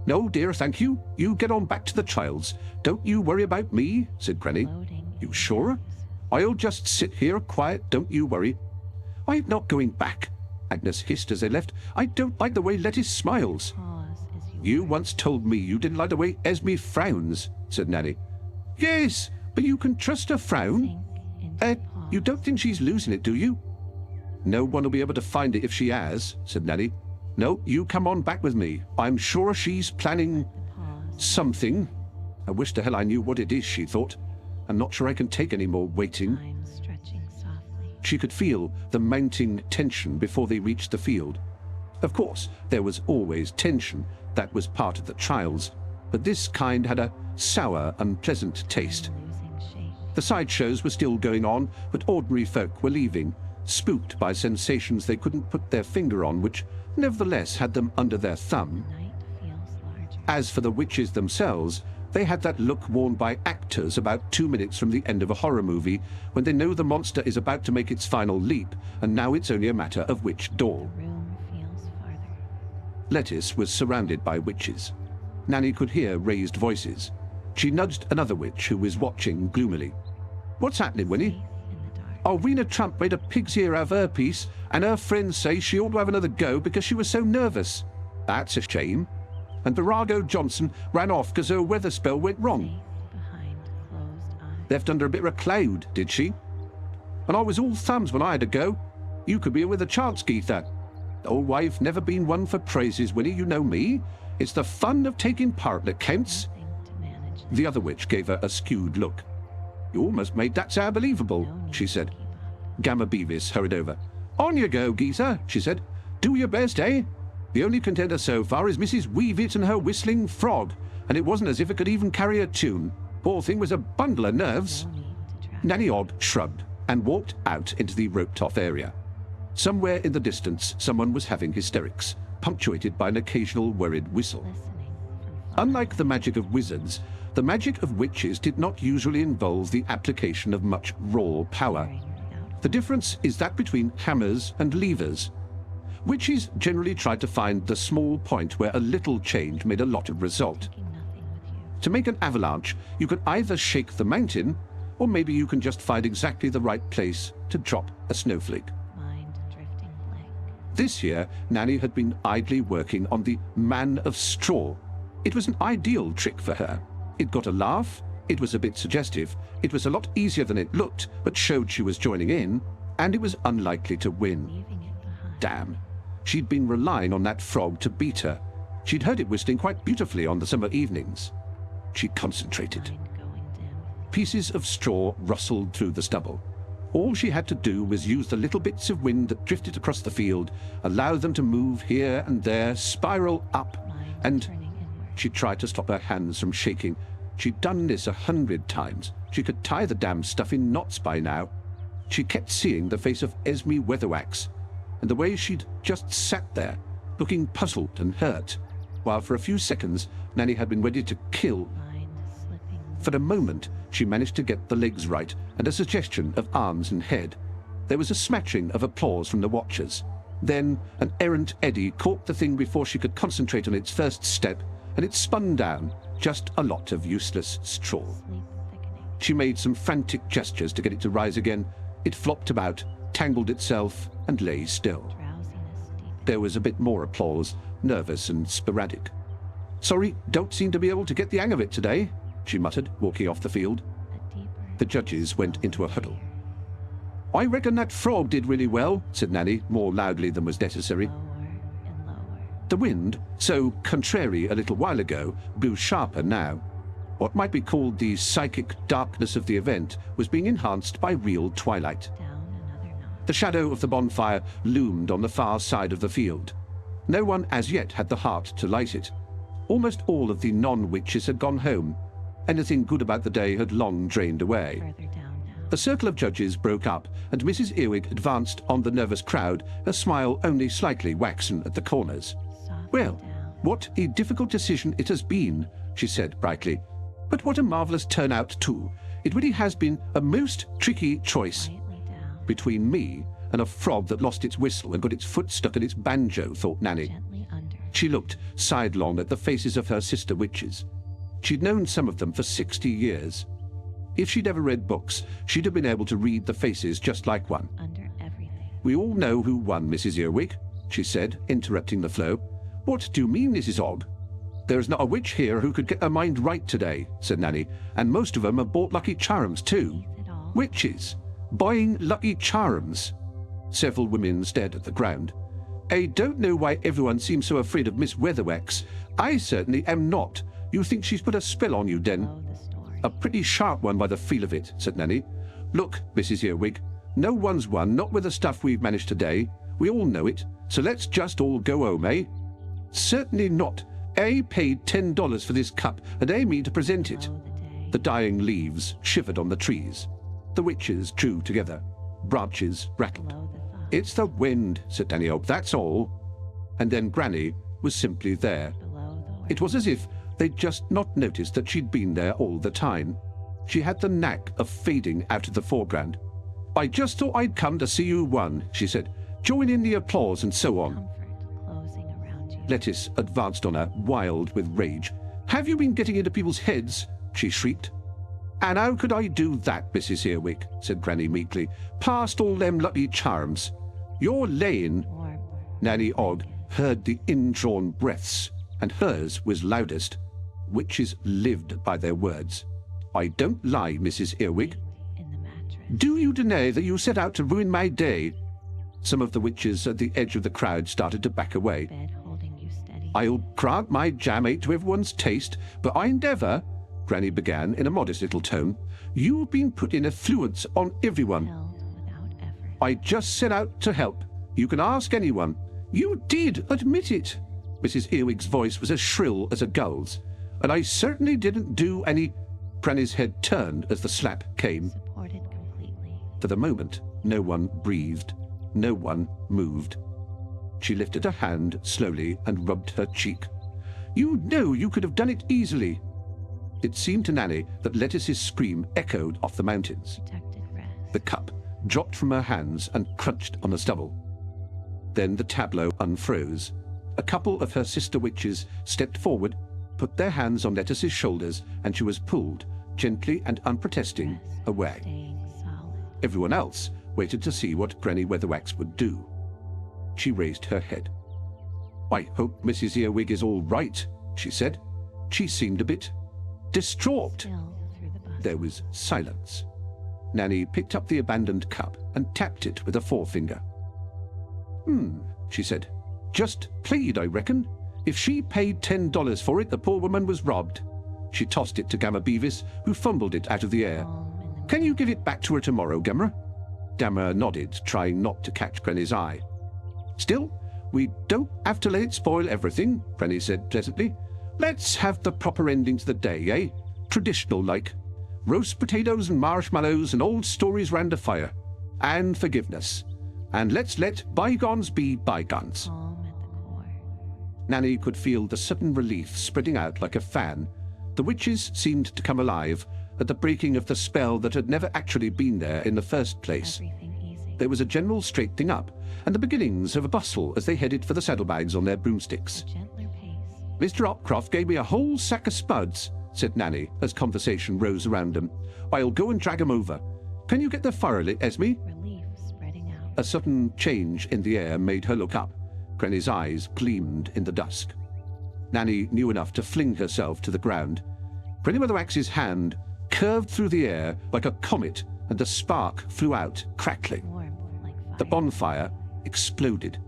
"No, dear, thank you. You get on back to the child's. Don't you worry about me," said Granny. Floating "You in sure? noise. I'll just sit here quiet, don't you worry." "I'm not going back," Agnes hissed as they left. "I don't like the way Lettice smiles." Pause as "You word. once told me you didn't like the way Esme frowns," said Nanny. "Yes, but you can trust her frown. Sink into You pause. don't think she's losing it, do you?" "No one will be able to find it if she has," said Nanny. "No, you come on back with me. I'm sure she's planning The pause. something. I wish to hell I knew what it is," she thought. "I'm not sure I can take any more waiting." Time stretching softly. She could feel the mounting tension before they reached the field. Of course, there was always tension. That was part of the trials. But this kind had a sour, unpleasant taste. Losing shape. The sideshows were still going on, but ordinary folk were leaving, spooked by sensations they couldn't put their finger on, which nevertheless had them under their thumb. Night feels larger. As for the witches themselves, they had that look worn by actors about 2 minutes from the end of a horror movie, when they know the monster is about to make its final leap, and now it's only a matter of which door. The room feels farther. Lettice was surrounded by witches. Nanny could hear raised voices. She nudged another witch who was watching gloomily. "What's happening, Winnie?" Safe in the dark. "Oh, Rena Trump made a pig's ear out of her piece, and her friends say she ought to have another go because she was so nervous." "That's a shame." "And Virago Johnson ran off because her weather spell went wrong." Safe behind closed eyes. "Left under a bit of a cloud, did she?" "And I was all thumbs when I had a go. You could be with a chance, Geetha." "Oh, I've never been one for praises, Winnie, you know me. It's the fun of taking part that counts. The other witch gave her a skewed look. You almost made that sound believable, she said. Gamma Beavis hurried over. On you go, geezer, she said. Do your best, eh? The only contender so far is Mrs. Weavit and her whistling frog, and it wasn't as if it could even carry a tune. Poor thing was a bundle of nerves. Nanny Ogg shrugged and walked out into the roped-off area. Somewhere in the distance, someone was having hysterics, punctuated by an occasional worried whistle. Unlike the magic of wizards, the magic of witches did not usually involve the application of much raw power. The difference is that between hammers and levers. Witches generally tried to find the small point where a little change made a lot of result. To make an avalanche, you could either shake the mountain, or maybe you can just find exactly the right place to drop a snowflake. This year, Nanny had been idly working on the Man of Straw. It was an ideal trick for her. It got a laugh, it was a bit suggestive, it was a lot easier than it looked, but showed she was joining in, and it was unlikely to win. Damn. She'd been relying on that frog to beat her. She'd heard it whistling quite beautifully on the summer evenings. She concentrated. Pieces of straw rustled through the stubble. All she had to do was use the little bits of wind that drifted across the field, allow them to move here and there, spiral up, and she tried to stop her hands from shaking. She'd done this 100 times. She could tie the damn stuff in knots by now. She kept seeing the face of Esme Weatherwax, and the way she'd just sat there, looking puzzled and hurt, while for a few seconds Nanny had been ready to kill. For a moment, she managed to get the legs right and a suggestion of arms and head. There was a smattering of applause from the watchers. Then an errant eddy caught the thing before she could concentrate on its first step, and it spun down, just a lot of useless straw. She made some frantic gestures to get it to rise again. It flopped about, tangled itself, and lay still. There was a bit more applause, nervous and sporadic. Sorry, don't seem to be able to get the hang of it today, she muttered, walking off the field. The judges went into a huddle. I reckon that frog did really well, said Nanny, more loudly than was necessary. The wind, so contrary a little while ago, blew sharper now. What might be called the psychic darkness of the event was being enhanced by real twilight. The shadow of the bonfire loomed on the far side of the field. No one as yet had the heart to light it. Almost all of the non-witches had gone home. Anything good about the day had long drained away. The circle of judges broke up, and Mrs. Earwig advanced on the nervous crowd, her smile only slightly waxen at the corners. Well, what a difficult decision it has been, she said brightly. But what a marvellous turnout, too. It really has been a most tricky choice. Between me and a frog that lost its whistle and got its foot stuck in its banjo, thought Nanny. She looked sidelong at the faces of her sister witches. She'd known some of them for 60 years. If she'd ever read books, she'd have been able to read the faces just like one. We all know who won, Mrs. Earwig, she said, interrupting the flow. What do you mean, Mrs. Ogg? There's not a witch here who could get her mind right today, said Nanny, and most of them have bought Lucky Charms too. Witches? Buying Lucky Charms? Several women stared at the ground. I don't know why everyone seems so afraid of Miss Weatherwax. I certainly am not. You think she's put a spell on you, Den? A pretty sharp one by the feel of it, said Nanny. Look, Mrs. Earwig, no one's won, not with the stuff we've managed today. We all know it, so let's just all go home, eh? Certainly not. I paid $10 for this cup, and I mean to present it. The dying leaves shivered on the trees. The witches drew together. Branches rattled. It's the wind, said Nanny Ogg, that's all. And then Granny was simply there. It was as if they'd just not noticed that she'd been there all the time. She had the knack of fading out of the foreground. I just thought I'd come to see you won, she said. Join in the applause and so on. Lettice advanced on her, wild with rage. Have you been getting into people's heads? She shrieked. And how could I do that, Mrs. Earwig? Said Granny meekly. Past all them Lucky Charms. You're laying. Nanny Ogg heard the indrawn breaths, and hers was loudest. Witches lived by their words. I don't lie, Mrs. Earwig. Do you deny that you set out to ruin my day? Some of the witches at the edge of the crowd started to back away. I'll grant my jam ain't to everyone's taste, but I endeavour, Granny began in a modest little tone. You've been putting affluence on everyone. Without effort. I just set out to help. You can ask anyone. You did admit it. Mrs. Earwig's voice was as shrill as a gull's. And I certainly didn't do any... Granny's head turned as the slap came. Supported completely. For the moment, no one breathed. No one moved. She lifted her hand slowly and rubbed her cheek. You know you could have done it easily. It seemed to Nanny that Lettuce's scream echoed off the mountains. Protected rest. The cup dropped from her hands and crunched on the stubble. Then the tableau unfroze. A couple of her sister witches stepped forward, put their hands on Lettuce's shoulders, and she was pulled, gently and unprotesting, Rest, away. Staying solid. Everyone else waited to see what Granny Weatherwax would do. She raised her head. I hope Mrs. Earwig is all right, she said. She seemed a bit distraught. Still through the bus. There was silence. Nanny picked up the abandoned cup and tapped it with a forefinger. She said. Just played, I reckon. If she paid $10 for it, the poor woman was robbed. She tossed it to Gamma Beavis, who fumbled it out of the air. Can you give it back to her tomorrow, Gamma? Gamma nodded, trying not to catch Granny's eye. Still, we don't have to let it spoil everything, Granny said pleasantly. Let's have the proper ending to the day, eh? Traditional like. Roast potatoes and marshmallows and old stories round a fire. And forgiveness. And let's let bygones be bygones. Calm at the core. Nanny could feel the sudden relief spreading out like a fan. The witches seemed to come alive at the breaking of the spell that had never actually been there in the first place. Everything easy. There was a general straightening up, and the beginnings of a bustle as they headed for the saddlebags on their A broomsticks. gentler pace. Mr. Hopcroft gave me a whole sack of spuds, said Nanny, as conversation rose around them. I'll go and drag 'em over. Can you get the fire lit, Esme? Relief spreading out. A sudden change in the air made her look up. Granny's eyes gleamed in the dusk. Nanny knew enough to fling herself to the ground. Granny Weatherwax's hand curved through the air like a comet, and the spark flew out, crackling. Warm like fire. The bonfire exploded.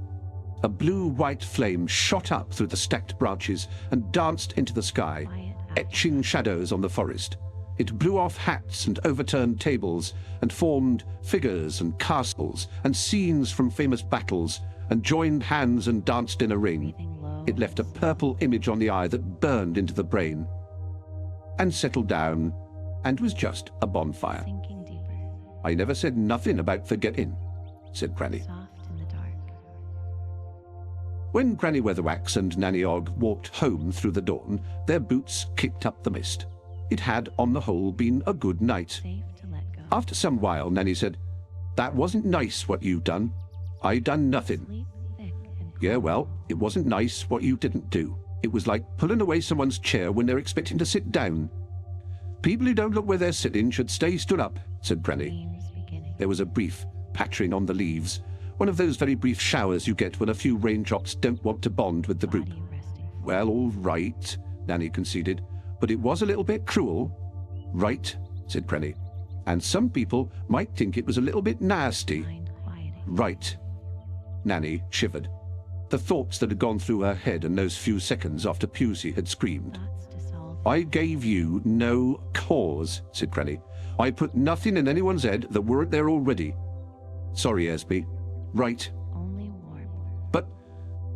A blue-white flame shot up through the stacked branches and danced into the sky, Quiet etching shadows on the forest. It blew off hats and overturned tables and formed figures and castles and scenes from famous battles and joined hands and danced in a ring. breathing low. It left a purple image on the eye that burned into the brain and settled down and was just a bonfire. Sinking deeper. I never said nothing about forgetting, said Granny. Soft in the dark. When Granny Weatherwax and Nanny Ogg walked home through the dawn, their boots kicked up the mist. It had, on the whole, been a good night. Safe to let go. After some while, Nanny said, That wasn't nice what you done. I done nothing. Sleep thick and Yeah, well, it wasn't nice what you didn't do. It was like pulling away someone's chair when they're expecting to sit down. People who don't look where they're sitting should stay stood up, said Granny. dreams beginning. There was a brief pattering on the leaves, one of those very brief showers you get when a few raindrops don't want to bond with the brook. Body resting. Well, all right, Nanny conceded, but it was a little bit cruel. Right, said Granny. And some people might think it was a little bit nasty. Mind quieting. Right. Nanny shivered. The thoughts that had gone through her head in those few seconds after Pusey had screamed. Thoughts dissolve. I gave you no cause, said Granny. I put nothing in anyone's head that weren't there already. Sorry, Esme. Right. Only warm. But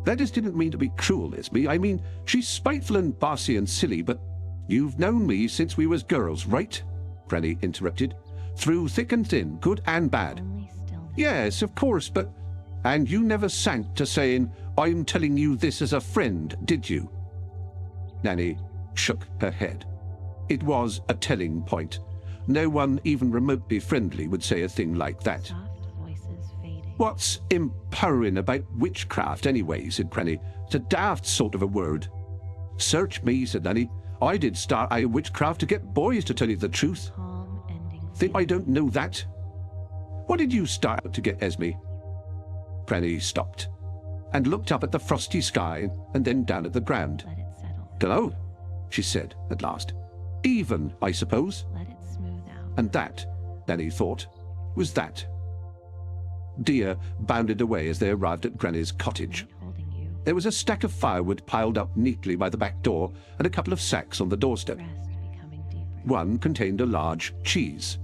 that just didn't mean to be cruel, Esme. I mean, she's spiteful and bossy and silly, but you've known me since we was girls, right? Granny interrupted. Through thick and thin, good and bad. Only stillness. Yes, of course, but... And you never sank to saying, I'm telling you this as a friend, did you? Nanny shook her head. It was a telling point. No one even remotely friendly would say a thing like that. Soft voices fading. What's empowering about witchcraft anyway, said Granny. It's a daft sort of a word. Search me, said Nanny. I did start out witchcraft to get boys, to tell you the truth. Calm ending. Think I don't know that? What did you start out to get, Esme? Granny stopped and looked up at the frosty sky and then down at the ground. Let it settle. Dunno, she said at last. Even, I suppose. Let it smooth out. And that, Nanny thought, was that. Deer bounded away as they arrived at Granny's cottage. Night holding you. There was a stack of firewood piled up neatly by the back door and a couple of sacks on the doorstep. One contained a large cheese.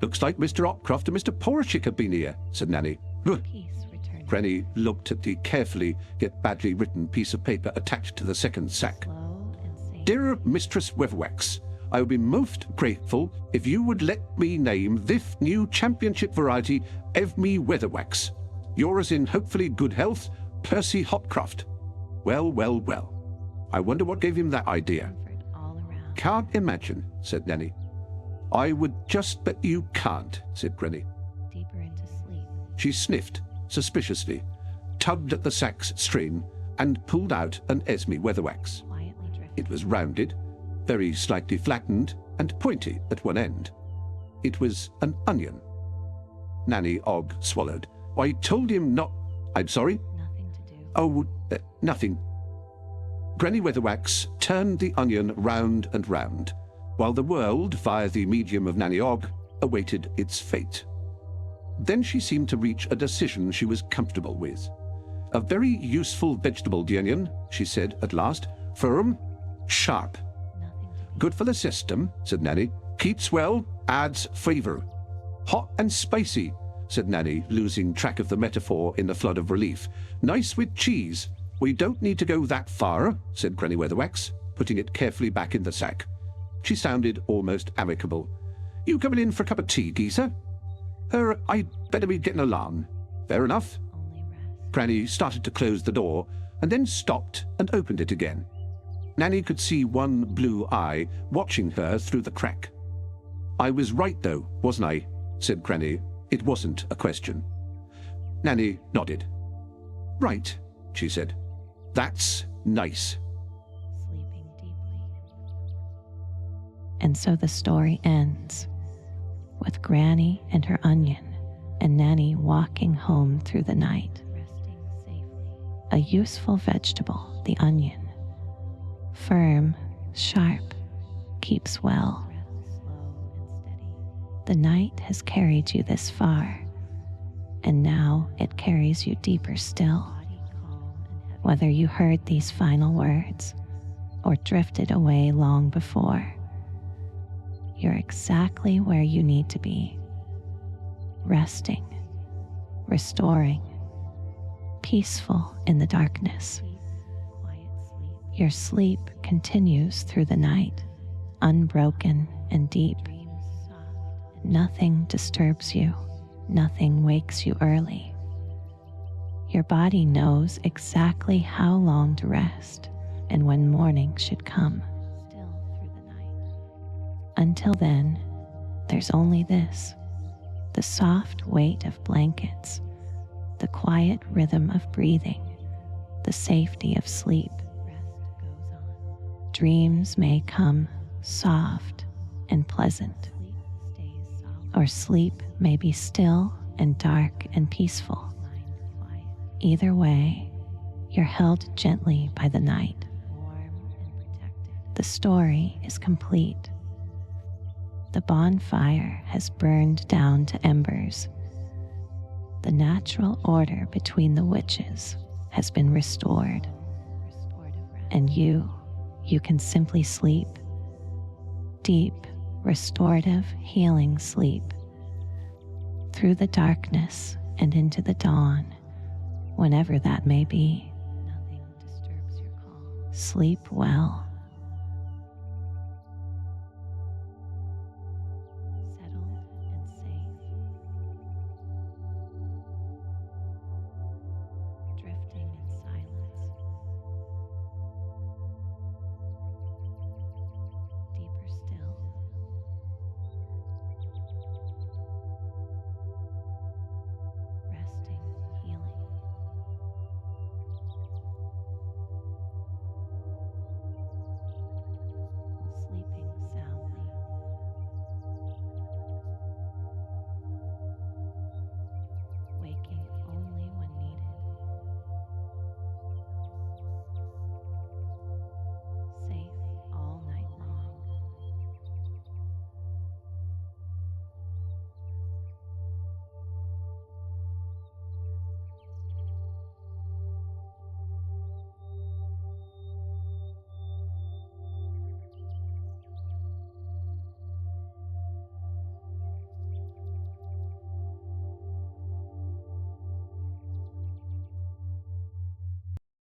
"Looks like Mr. Hopcroft and Mr. Poroshick have been here," said Nanny. Granny looked at the carefully yet badly written piece of paper attached to the second sack. "Dear Mistress Weatherwax, I would be most grateful if you would let me name this new championship variety of me Weatherwax. Yours in hopefully good health, Percy Hopcroft." Well, well, well. I wonder what gave him that idea. "Can't imagine," said Nanny. "I would just bet you can't," said Granny. Deeper into sleep. She sniffed suspiciously, tugged at the sack's string, and pulled out an Esme Weatherwax. It was rounded, very slightly flattened, and pointy at one end. It was an onion. Nanny Ogg swallowed. "I told him not—" "I'm sorry?" Nothing to do. "Oh, nothing." Granny Weatherwax turned the onion round and round, while the world, via the medium of Nanny Ogg, awaited its fate. Then she seemed to reach a decision she was comfortable with. "A very useful vegetable, the onion," she said at last. "Firm, sharp. Good for the system," said Nanny. "Keeps well, adds flavour. Hot and spicy," said Nanny, losing track of the metaphor in the flood of relief. "Nice with cheese. We don't need to go that far," said Granny Weatherwax, putting it carefully back in the sack. She sounded almost amicable. "You coming in for a cup of tea, geezer?" "I'd better be getting along." "Fair enough." Granny started to close the door, and then stopped and opened it again. Nanny could see one blue eye watching her through the crack. "I was right, though, wasn't I?" said Granny. It wasn't a question. Nanny nodded. "Right," she said. "That's nice." Sleeping deeply. And so the story ends, with Granny and her onion and Nanny walking home through the night. Resting safely. A useful vegetable, the onion. Firm, sharp, keeps well. Slow and steady. The night has carried you this far, and now it carries you deeper still. Whether you heard these final words or drifted away long before, you're exactly where you need to be. Resting, restoring, peaceful in the darkness. Your sleep continues through the night, unbroken and deep. Nothing disturbs you. Nothing wakes you early. Your body knows exactly how long to rest and when morning should come. Until then, there's only this: the soft weight of blankets, the quiet rhythm of breathing, the safety of sleep. Dreams may come soft and pleasant, or sleep may be still and dark and peaceful. Either way, you're held gently by the night. The story is complete. The bonfire has burned down to embers. The natural order between the witches has been restored. And you can simply sleep. Deep, restorative, healing sleep. Through the darkness and into the dawn, whenever that may be. Nothing disturbs your calm. Sleep well.